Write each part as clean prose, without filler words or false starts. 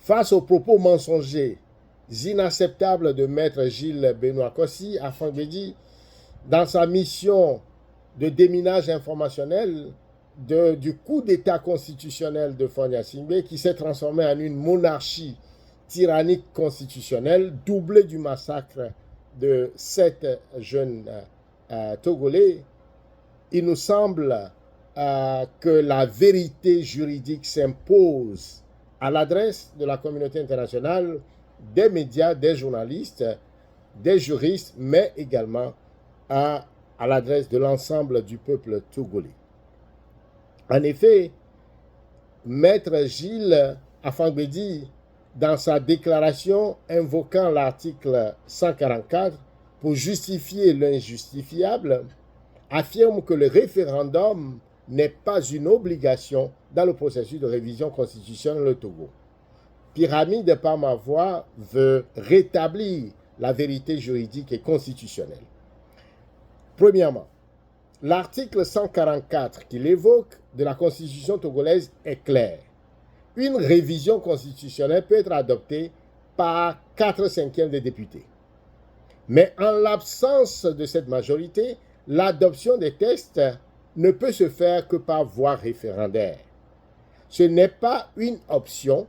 Face aux propos mensongers, inacceptables de Maître Gilles Benoît Kossi, Afang Bédi, dans sa mission de déminage informationnel du coup d'État constitutionnel de Fagne Gnassingbé, qui s'est transformé en une monarchie tyrannique constitutionnelle, doublée du massacre de 7 jeunes Togolais, il nous semble que la vérité juridique s'impose à l'adresse de la communauté internationale, des médias, des journalistes, des juristes, mais également à l'adresse de l'ensemble du peuple togolais. En effet, Maître Gilles Afang Bédi, dans sa déclaration invoquant l'article 144 pour justifier l'injustifiable, affirme que le référendum n'est pas une obligation dans le processus de révision constitutionnelle au Togo. Pyramide par ma voix veut rétablir la vérité juridique et constitutionnelle. Premièrement, l'article 144 qu'il évoque de la Constitution togolaise est clair. Une révision constitutionnelle peut être adoptée par 4/5 des députés. Mais en l'absence de cette majorité, l'adoption des textes ne peut se faire que par voie référendaire. Ce n'est pas une option,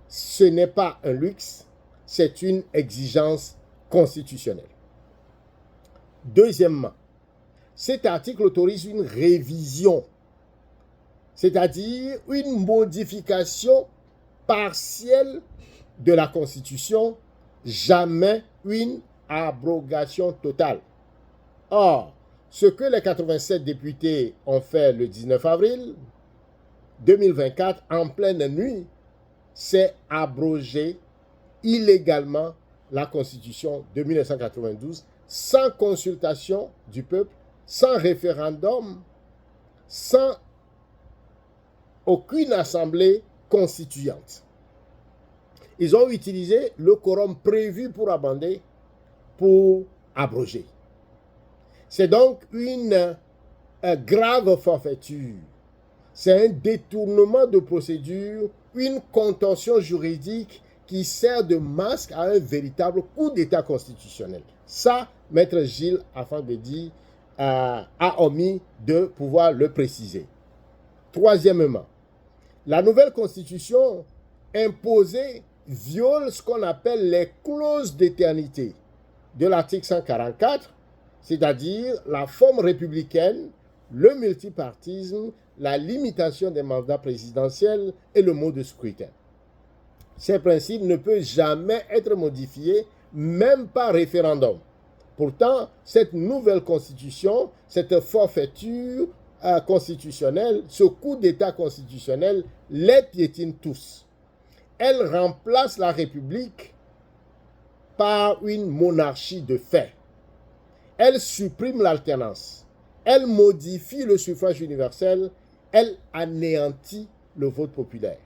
ce n'est pas un luxe, c'est une exigence constitutionnelle. Deuxièmement, cet article autorise une révision, c'est-à-dire une modification partielle de la Constitution, jamais une abrogation totale. Or, ce que les 87 députés ont fait le 19 avril 2024 en pleine nuit, c'est abroger illégalement la Constitution de 1992 sans consultation du peuple, sans référendum, sans aucune assemblée constituante. Ils ont utilisé le quorum prévu pour amender, pour abroger. C'est donc une grave forfaiture. C'est un détournement de procédure, une contention juridique qui sert de masque à un véritable coup d'État constitutionnel. Ça, Maître Gilles Afang Bédi a omis de pouvoir le préciser. Troisièmement, la nouvelle constitution imposée viole ce qu'on appelle les clauses d'éternité de l'article 144, c'est-à-dire la forme républicaine, le multipartisme, la limitation des mandats présidentiels et le mode de scrutin. Ces principes ne peuvent jamais être modifiés, même par référendum. Pourtant, cette nouvelle constitution, cette forfaiture constitutionnelle, ce coup d'État constitutionnel, les piétine tous. Elle remplace la République par une monarchie de fait. Elle supprime l'alternance. Elle modifie le suffrage universel. Elle anéantit le vote populaire.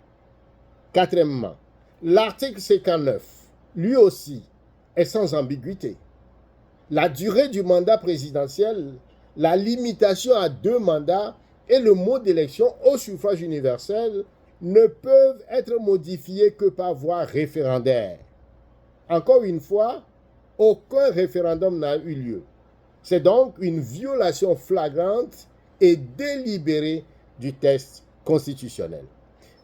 Quatrièmement, l'article 59, lui aussi, est sans ambiguïté. La durée du mandat présidentiel, la limitation à 2 mandats et le mode d'élection au suffrage universel ne peuvent être modifiés que par voie référendaire. Encore une fois, aucun référendum n'a eu lieu. C'est donc une violation flagrante et délibérée du texte constitutionnel.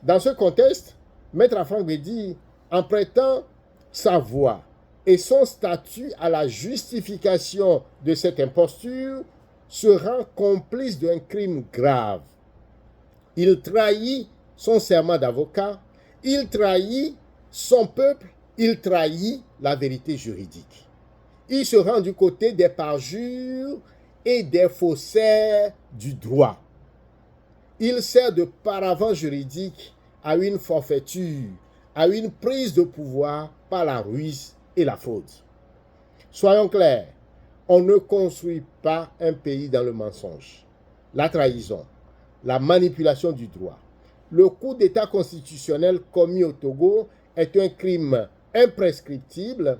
Dans ce contexte, Maître Afang Bédi, en prêtant sa voix et son statut à la justification de cette imposture, se rend complice d'un crime grave. Il trahit son serment d'avocat, il trahit son peuple, il trahit la vérité juridique. Il se rend du côté des parjures et des faussaires du droit. Il sert de paravent juridique à une forfaiture, à une prise de pouvoir par la ruse et la fraude. Soyons clairs, on ne construit pas un pays dans le mensonge, la trahison, la manipulation du droit. Le coup d'État constitutionnel commis au Togo est un crime imprescriptible,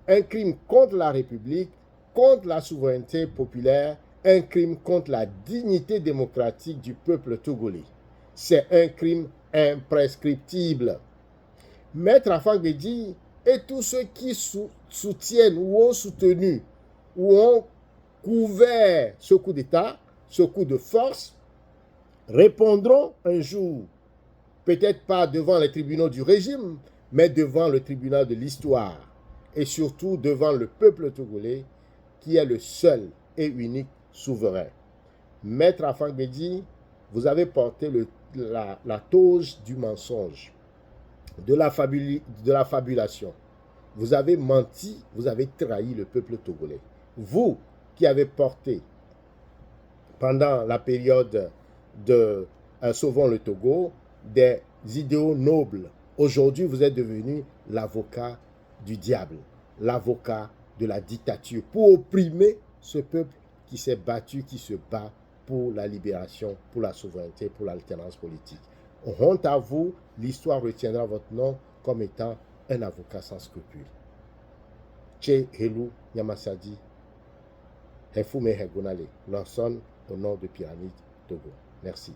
un crime contre la République, contre la souveraineté populaire, un crime contre la dignité démocratique du peuple togolais. C'est un crime imprescriptible. Maître Afang-Bédi et tous ceux qui soutiennent ou ont soutenu ou ont couvert ce coup d'État, ce coup de force, répondront un jour, peut-être pas devant les tribunaux du régime, mais devant le tribunal de l'histoire et surtout devant le peuple togolais qui est le seul et unique souverain. Maître Afang-Bédi, vous avez porté la toge du mensonge, de la fabulation. Vous avez menti, vous avez trahi le peuple togolais. Vous qui avez porté pendant la période de Sauvons le Togo des idéaux nobles, aujourd'hui vous êtes devenu l'avocat du diable, l'avocat de la dictature pour opprimer ce peuple qui s'est battu, qui se bat pour la libération, pour la souveraineté, pour l'alternance politique. Honte à vous, l'histoire retiendra votre nom comme étant un avocat sans scrupules. Tche Helu Nyamasadi, Hefume Hegonale, Lanson au nom de Pyramide Togo. Merci.